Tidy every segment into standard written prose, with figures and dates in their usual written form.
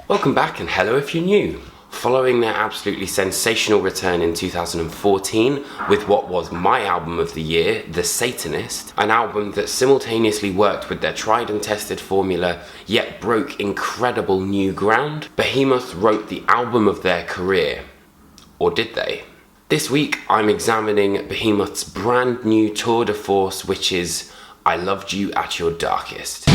Welcome back and hello if you're new. Following their absolutely sensational return in 2014 with what was my album of the year, The Satanist, an album that simultaneously worked with their tried and tested formula yet broke incredible new ground, Behemoth wrote the album of their career. Or did they? This week I'm examining Behemoth's brand new tour de force, which is I Loved You at Your Darkest.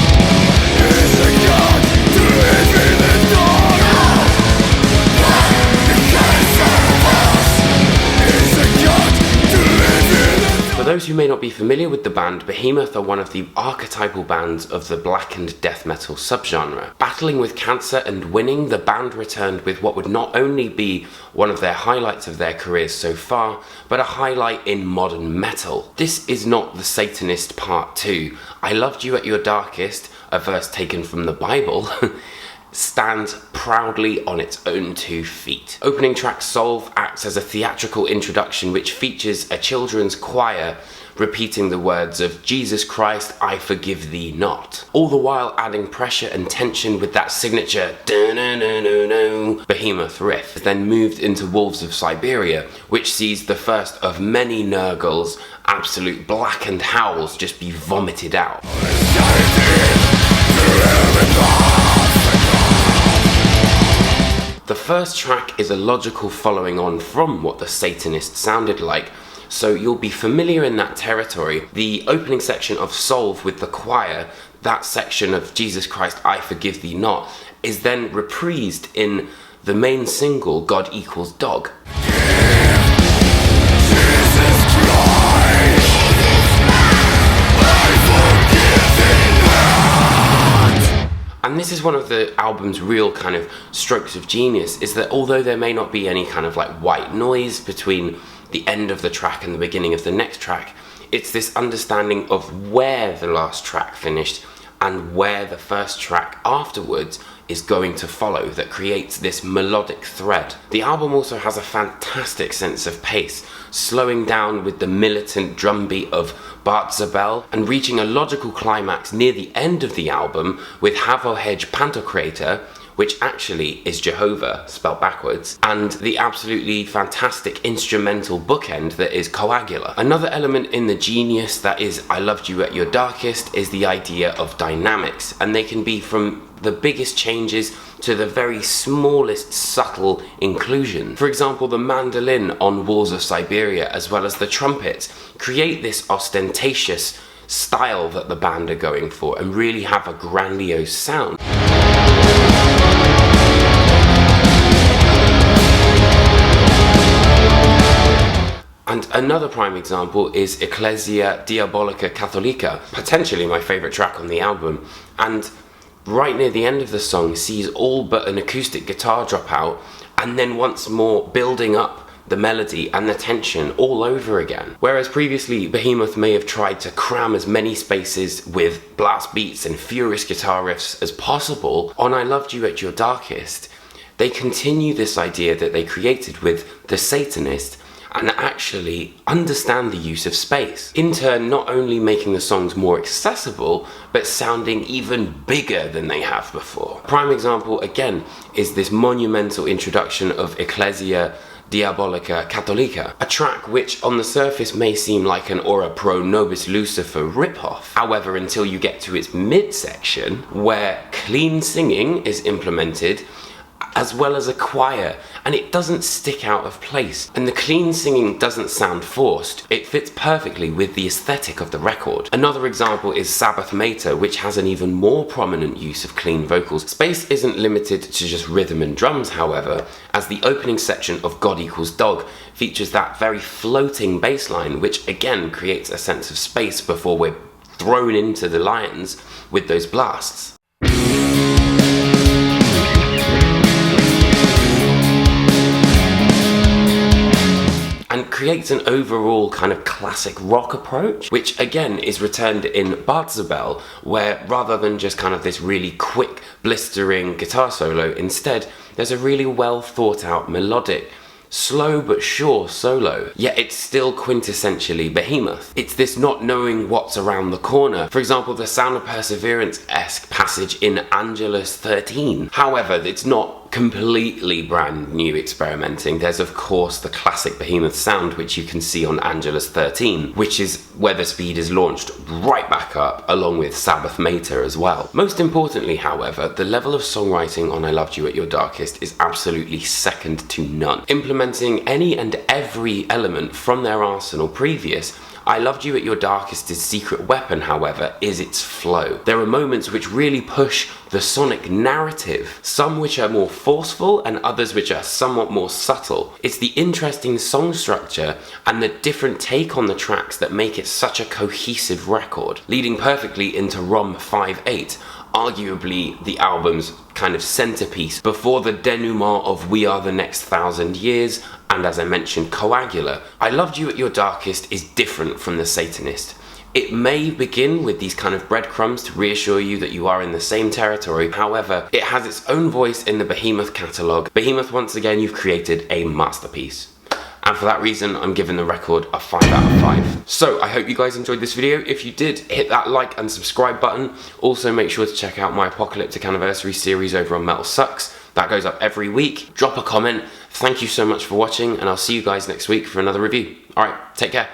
For those who may not be familiar with the band, Behemoth are one of the archetypal bands of the blackened death metal subgenre. Battling with cancer and winning, the band returned with what would not only be one of their highlights of their careers so far, but a highlight in modern metal. This is not The Satanist Part 2. I Loved You at Your Darkest, a verse taken from the Bible, stands proudly on its own 2 feet. Opening track Solve acts as a theatrical introduction which features a children's choir repeating the words of Jesus Christ, I forgive thee not, all the while adding pressure and tension with that signature Behemoth riff. Then moved into Wolves of Siberia, which sees the first of many Nurgle's absolute blackened howls just be vomited out. The first track is a logical following on from what The Satanist sounded like, so you'll be familiar in that territory. The opening section of Solve with the choir, that section of Jesus Christ, I Forgive Thee Not, is then reprised in the main single, God Equals Dog. And this is one of the album's real kind of strokes of genius, is that although there may not be any kind of like white noise between the end of the track and the beginning of the next track, it's this understanding of where the last track finished and where the first track afterwards is going to follow that creates this melodic thread. The album also has a fantastic sense of pace, slowing down with the militant drum beat of Bart Zabel and reaching a logical climax near the end of the album with Havohej Pantocrator, which actually is Jehovah, spelled backwards, and the absolutely fantastic instrumental bookend that is Coagula. Another element in the genius that is I Loved You at Your Darkest is the idea of dynamics, and they can be from the biggest changes to the very smallest subtle inclusion. For example, the mandolin on Wolves of Siberia, as well as the trumpets, create this ostentatious style that the band are going for and really have a grandiose sound. And another prime example is Ecclesia Diabolica Catholica, potentially my favourite track on the album, and right near the end of the song sees all but an acoustic guitar drop out, and then once more building up the melody and the tension all over again. Whereas previously Behemoth may have tried to cram as many spaces with blast beats and furious guitar riffs as possible, on I Loved You at Your Darkest, they continue this idea that they created with The Satanist and actually understand the use of space, in turn not only making the songs more accessible, but sounding even bigger than they have before. Prime example, again, is this monumental introduction of Ecclesia Diabolica Catholica, a track which on the surface may seem like an Ora Pro Nobis Lucifer ripoff. However, until you get to its midsection, where clean singing is implemented, as well as a choir, and it doesn't stick out of place. And the clean singing doesn't sound forced. It fits perfectly with the aesthetic of the record. Another example is Sabbath Mater, which has an even more prominent use of clean vocals. Space isn't limited to just rhythm and drums, however, as the opening section of God Equals Dog features that very floating bass line, which again creates a sense of space before we're thrown into the lions with those blasts. And creates an overall kind of classic rock approach, which again is returned in Bart Zabel, where rather than just kind of this really quick, blistering guitar solo, instead there's a really well thought out melodic slow but sure solo, yet it's still quintessentially Behemoth. It's this not knowing what's around the corner. For example, the Sound of Perseverance-esque passage in Angelus 13. However, it's not completely brand new experimenting. There's of course the classic Behemoth sound, which you can see on Angelus 13, which is where the speed is launched right back up, along with Sabbath Mater as well. Most importantly, however, the level of songwriting on I Loved You at Your Darkest is absolutely second to none. Implementing any and every element from their arsenal previous, I Loved You at Your Darkest's secret weapon, however, is its flow. There are moments which really push the sonic narrative, some which are more forceful and others which are somewhat more subtle. It's the interesting song structure and the different take on the tracks that make it such a cohesive record, leading perfectly into ROM 5/8, arguably the album's kind of centerpiece before the denouement of We Are the Next 1,000 Years, and as I mentioned, Coagula. I Loved You at Your Darkest is different from The Satanist. It may begin with these kind of breadcrumbs to reassure you that you are in the same territory. However, it has its own voice in the Behemoth catalogue. Behemoth, once again, you've created a masterpiece. And for that reason, I'm giving the record a 5 out of 5. So I hope you guys enjoyed this video. If you did, hit that like and subscribe button. Also make sure to check out my Apocalyptic Anniversary series over on Metal Sucks. That goes up every week. Drop a comment. Thank you so much for watching, and I'll see you guys next week for another review. Alright, take care.